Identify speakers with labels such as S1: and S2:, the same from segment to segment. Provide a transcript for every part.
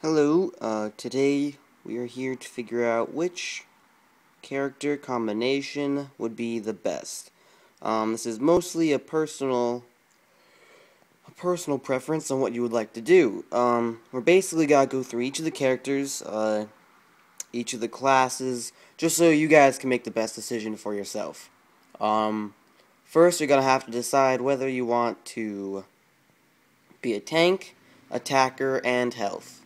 S1: Hello, today we are here to figure out which character combination would be the best. This is mostly a personal preference on what you would like to do. We're basically gotta go through each of the characters, each of the classes, just so you guys can make the best decision for yourself. First, you're gonna have to decide whether you want to be a tank, attacker, and health.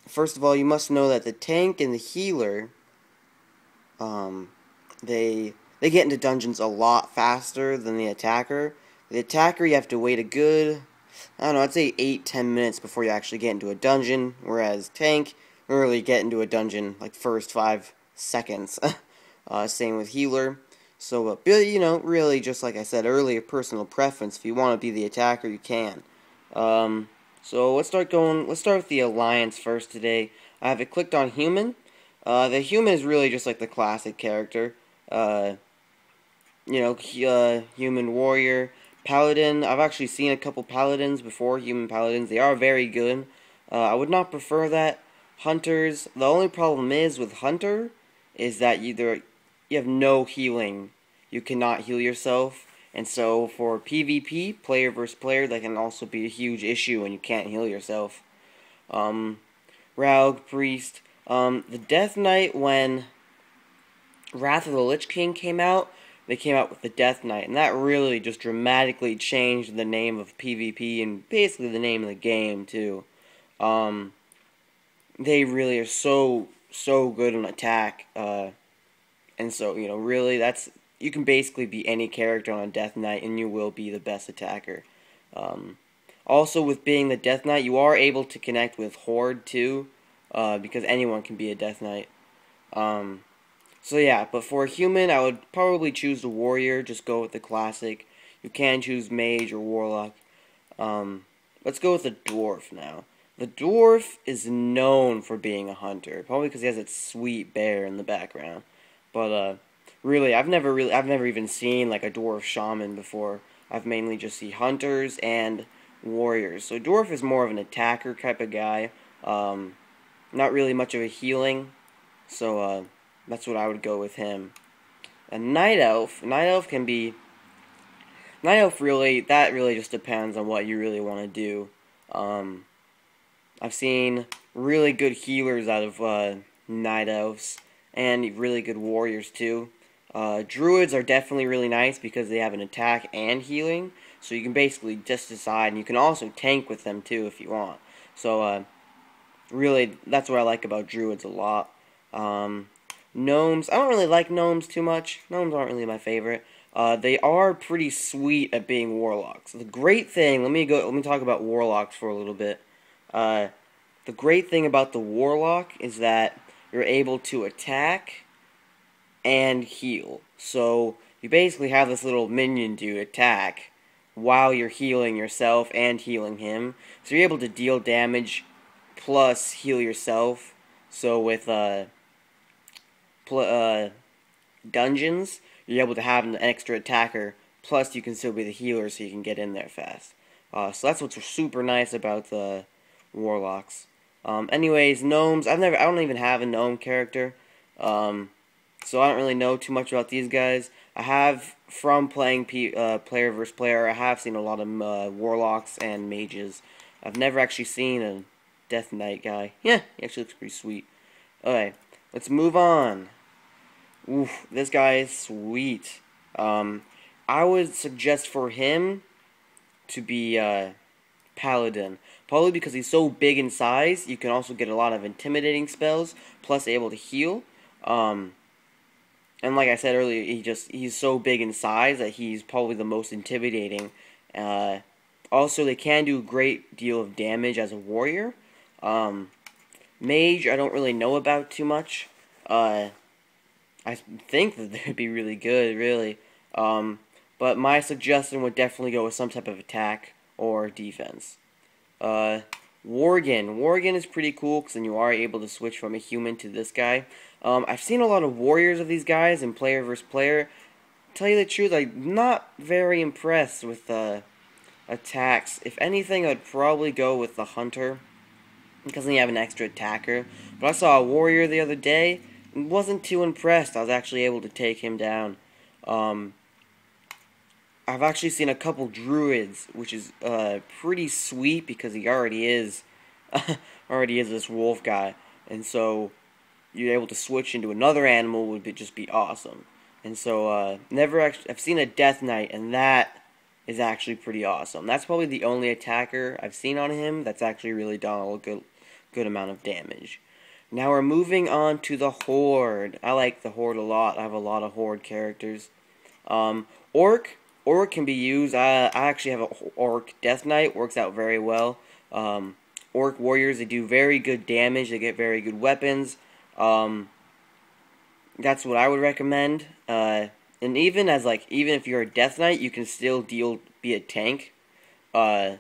S1: First of all, you must know that the tank and the healer, they get into dungeons a lot faster than the attacker. The attacker, you have to wait a good, I don't know, I'd say 8-10 minutes before you actually get into a dungeon, whereas tank, you really get into a dungeon like first 5 seconds. Same with healer. So, really, just like I said earlier, personal preference. If you want to be the attacker, you can. So let's start with the alliance first today. I have it clicked on human. The human is really just like the classic character. Human warrior, paladin. I've actually seen a couple paladins before, human paladins. They are very good. I would not prefer that. Hunters. The only problem is with hunter is that you have no healing. You cannot heal yourself. And so for PvP, player versus player, that can also be a huge issue when you can't heal yourself. Rogue, Priest. The Death Knight, when Wrath of the Lich King came out, they came out with the Death Knight, and that really just dramatically changed the name of PvP and basically the name of the game too. They really are so good on attack, and so really you can basically be any character on a Death Knight and you will be the best attacker. Also, with being the Death Knight, you are able to connect with Horde too, because anyone can be a Death Knight. So yeah, but for a human, I would probably choose the Warrior, just go with the classic. You can choose Mage or Warlock. Let's go with the Dwarf now. The Dwarf is known for being a hunter, probably because he has that sweet bear in the background. But really, I've never even seen like a dwarf shaman before. I've mainly just seen hunters and warriors. So dwarf is more of an attacker type of guy. Not really much of a healing. So that's what I would go with him. A night elf. Night elf really, that really just depends on what you really want to do. I've seen really good healers out of night elves and really good warriors too. Druids are definitely really nice because they have an attack and healing, so you can basically just decide, and you can also tank with them too if you want. So really, that's what I like about druids a lot. Gnomes, I don't really like gnomes too much. Gnomes aren't really my favorite. They are pretty sweet at being warlocks. The great thing, let me talk about warlocks for a little bit. The great thing about the warlock is that you're able to attack and heal. So you basically have this little minion to attack while you're healing yourself and healing him. So you're able to deal damage plus heal yourself. So with dungeons, you're able to have an extra attacker, plus you can still be the healer so you can get in there fast. So that's what's super nice about the warlocks. Anyways, gnomes, I don't even have a gnome character, so I don't really know too much about these guys. I have, from playing player versus player, I have seen a lot of warlocks and mages. I've never actually seen a Death Knight guy. Yeah, he actually looks pretty sweet. Okay, let's move on. Oof, this guy is sweet. I would suggest for him to be Paladin. Probably because he's so big in size, you can also get a lot of intimidating spells, plus able to heal. And like I said earlier, he's so big in size that he's probably the most intimidating. Also, they can do a great deal of damage as a warrior. Mage, I don't really know about too much. I think that they'd be really good, really. But my suggestion would definitely go with some type of attack or defense. Worgen. Worgen is pretty cool because then you are able to switch from a human to this guy. I've seen a lot of warriors of these guys in player versus player. Tell you the truth, I'm not very impressed with attacks. If anything, I'd probably go with the hunter. because then you have an extra attacker. But I saw a warrior the other day and wasn't too impressed. I was actually able to take him down. I've actually seen a couple druids, which is pretty sweet because he already is this wolf guy, and so you're able to switch into another animal would just be awesome. And so I've seen a death knight, and that is actually pretty awesome. That's probably the only attacker I've seen on him that's actually really done a good amount of damage. Now we're moving on to the Horde. I like the Horde a lot. I have a lot of Horde characters. Orc can be used. I actually have an Orc Death Knight. Works out very well. Orc warriors, they do very good damage. They get very good weapons. That's what I would recommend. And even if you're a Death Knight, you can still be a tank. So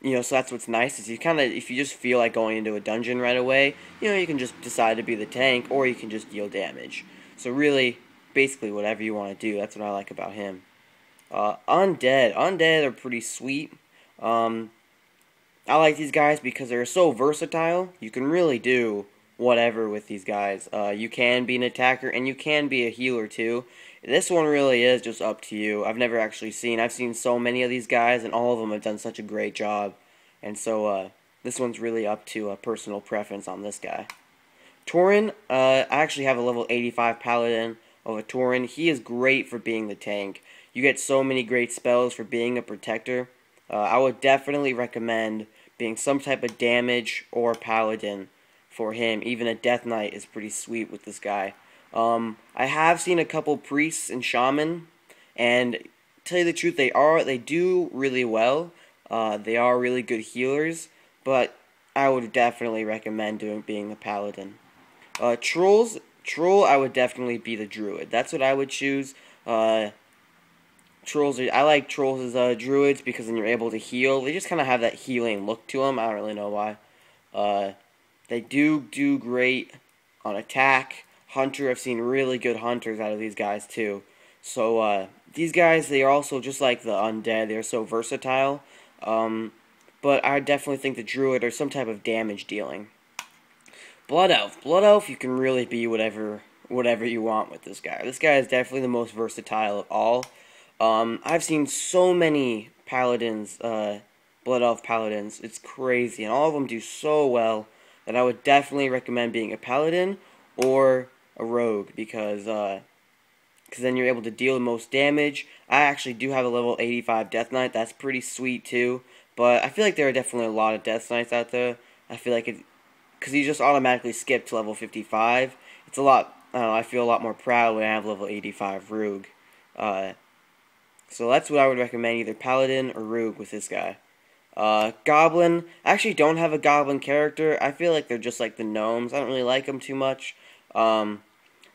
S1: that's what's nice is if you just feel like going into a dungeon right away, you can just decide to be the tank, or you can just deal damage. So really, basically whatever you want to do. That's what I like about him. Undead are pretty sweet. I like these guys because they're so versatile. You can really do whatever with these guys. You can be an attacker and you can be a healer too. This one really is just up to you. I've seen so many of these guys, and all of them have done such a great job. And so this one's really up to personal preference on this guy. Tauren, I actually have a level 85 paladin of a Tauren. He is great for being the tank. You get so many great spells for being a protector. I would definitely recommend being some type of damage or paladin for him. Even a Death Knight is pretty sweet with this guy. I have seen a couple priests and shaman, and to tell you the truth, they do really well. They are really good healers, but I would definitely recommend being the paladin. Troll, I would definitely be the druid. That's what I would choose. I like trolls as druids because then you're able to heal. They just kind of have that healing look to them. I don't really know why. They do great on attack. Hunter, I've seen really good hunters out of these guys too. So these guys, they are also just like the undead. They're so versatile. But I definitely think the druid or some type of damage dealing. Blood Elf, you can really be whatever you want with this guy. This guy is definitely the most versatile of all. I've seen so many paladins, Blood Elf paladins. It's crazy, and all of them do so well that I would definitely recommend being a paladin or a rogue because then you're able to deal the most damage. I actually do have a level 85 Death Knight. That's pretty sweet too. But I feel like there are definitely a lot of Death Knights out there. I feel like because you just automatically skip to level 55. It's a lot. I don't know. I feel a lot more proud when I have level 85 rogue. So that's what I would recommend, either paladin or rogue with this guy. Goblin. I actually don't have a goblin character. I feel like they're just like the gnomes. I don't really like them too much. But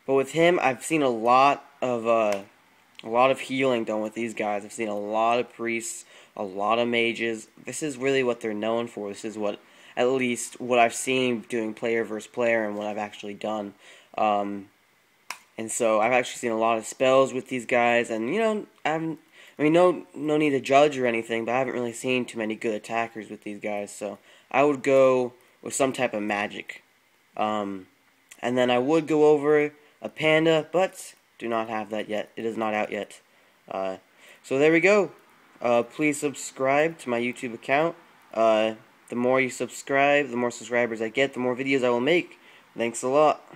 S1: with him, I've seen a lot of healing done with these guys. I've seen a lot of priests, a lot of mages. This is really what they're known for. This is at least what I've seen doing player versus player and what I've actually done. And so I've actually seen a lot of spells with these guys, and no need to judge or anything, but I haven't really seen too many good attackers with these guys, so I would go with some type of magic. And then I would go over a panda, but do not have that yet. It is not out yet. So there we go. Please subscribe to my YouTube account. The more you subscribe, the more subscribers I get, the more videos I will make. Thanks a lot.